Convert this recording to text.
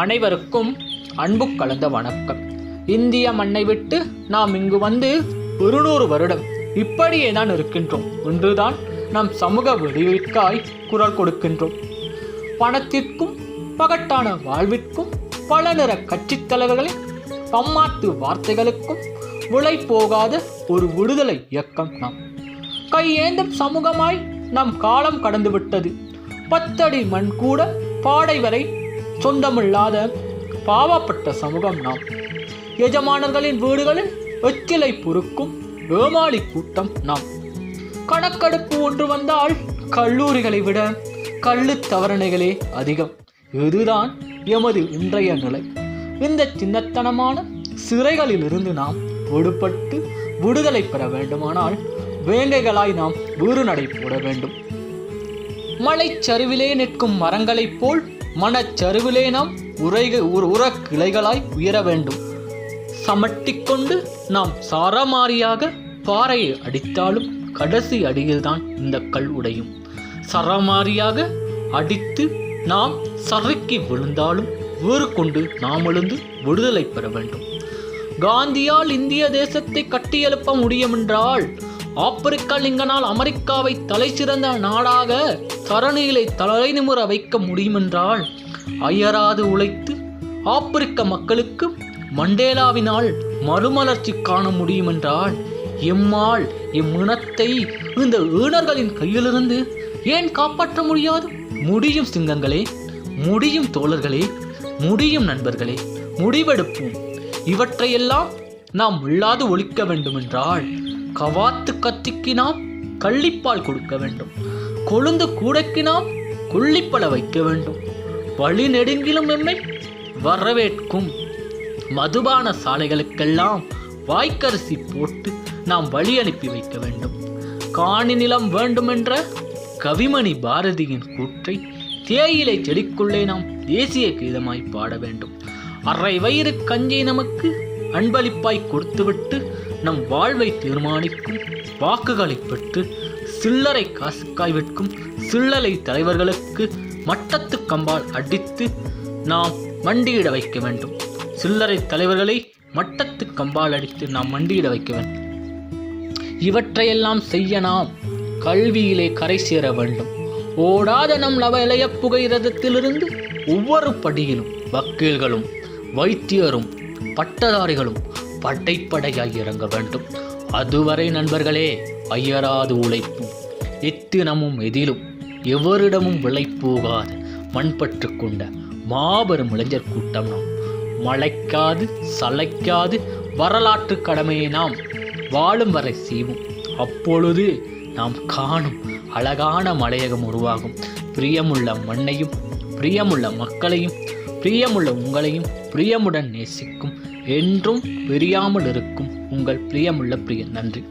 அனைவருக்கும் அன்பு கலந்த வணக்கம். இந்திய மண்ணை விட்டு நாம் இங்கு வந்து 100 வருடம் இப்படியே தான் இருக்கின்றோம். ஒன்றுதான் நம் சமூக விடிவிற்காய் குரல் கொடுக்கின்றோம். பணத்திற்கும் பகட்டான வாழ்விற்கும் பல நிற கட்சித் தலைவர்களின் பம்மாத்து வார்த்தைகளுக்கும் விலை போகாத ஒரு விடுதலை இயக்கம் நாம். கையேந்தும் சமூகமாய் நம் காலம் கடந்து விட்டது. 10 அடி மண் கூட பாடை வரை சொந்தமில்லாத பாவப்பட்ட சமூகம் நாம். எஜமானர்களின் வீடுகளில் எச்சிலை பொறுக்கும் ஏமாளி கூட்டம் நாம். கணக்கெடுப்பு ஒன்று வந்தால் கல்லூரிகளை விட கள்ளு தவறணைகளே அதிகம். இதுதான் எமது இன்றைய நிலை. இந்த சின்னத்தனமான சிறைகளிலிருந்து நாம் விடுபட்டு விடுதலை பெற வேண்டுமானால் வேங்கைகளாய் நாம் வீறு நடை போட வேண்டும். மலைச்சரிவிலே நிற்கும் மரங்களைப் போல் மனச்சரிவிலே நாம் உர கிளைகளாய் உயர வேண்டும். சமட்டிக்கொண்டு நாம் சாரமாரியாக பாறையை அடித்தாலும் கடைசி அடியில்தான் இந்த கல் உடையும். சரமாரியாக அடித்து நாம் சறுக்கி விழுந்தாலும் வேறு கொண்டு நாம் எழுந்து விடுதலை பெற வேண்டும். காந்தியால் இந்திய தேசத்தை கட்டியெழுப்ப முடியுமென்றால் ஆப்பிரிக்கா லிங்கனால் அமெரிக்காவை தலை சிறந்த நாடாக தரணியிலே தலை நிமிர வைக்க முடியுமென்றால் அயராது உழைத்து ஆப்பிரிக்க மக்களுக்கு மண்டேலாவினால் மறுமலர்ச்சி காண முடியுமென்றால் எம்மால் இம்மினத்தை இந்த ஈனர்களின் கையிலிருந்து ஏன் காப்பாற்ற முடியாது? முடியும் சிங்கங்களே, முடியும் தோழர்களே, முடியும் நண்பர்களே, முடிவெடுப்போம். இவற்றையெல்லாம் நாம் உள்ளாது ஒழிக்க வேண்டுமென்றால் கவாத்து கத்திக்கு நாம் கள்ளிப்பால் கொடுக்க வேண்டும். கொழுந்து கூடைக்கு நாம் கொள்ளிப்பழ வைக்க வேண்டும். வழி நெடுங்கிலும் எம்மை வரவேற்கும் மதுபான சாலைகளுக்கெல்லாம் வாய்க்கரிசி போட்டு நாம் வழி அனுப்பி வைக்க வேண்டும். காணி நிலம் வேண்டுமென்ற கவிமணி பாரதியின் கூற்றை தேயிலை செடிக்குள்ளே நாம் தேசிய கீதமாய் பாட வேண்டும். அரை வயிறு கஞ்சி நமக்கு அன்பளிப்பாய் கொடுத்துவிட்டு நம் வாழ்வை தீர்மானிக்கும் வாக்குகளை பெற்று சில்லறை காசுக்காய் விற்கும் சில்லறை தலைவர்களுக்கு மட்டத்து கம்பால் அடித்து நாம் மண்டியிட வைக்க வேண்டும். சில்லறை தலைவர்களை மட்டத்து கம்பால் அடித்து நாம் மண்டியிட வைக்க வேண்டும். இவற்றையெல்லாம் செய்ய நாம் கல்வியிலே கரை சேர வேண்டும். ஓடாத நம் நவலைய புகையிரதத்திலிருந்து ஒவ்வொரு படியிலும் வக்கீல்களும் வைத்தியரும் பட்டதாரிகளும் படைப்படையாய் இறங்க வேண்டும். அதுவரை நண்பர்களே அயராது உழைப்பும் எத்தினமும் எதிலும் எவரிடமும் விளைப்போகாத மண்பற்று கொண்ட மாபெரும் இளைஞர் கூட்டம் நாம். மலைக்காது சளைக்காது வரலாற்று கடமையை நாம் வாழும் வரை செய்வோம். அப்பொழுது நாம் காணும் அழகான மலையகம் உருவாகும். பிரியமுள்ள மண்ணையும் பிரியமுள்ள மக்களையும் பிரியமுள்ள உங்களையும் பிரியமுடன் நேசிக்கும் என்றும் பிரியாமல் இருக்கும் உங்கள் பிரியமுள்ள பிரியன். நன்றி.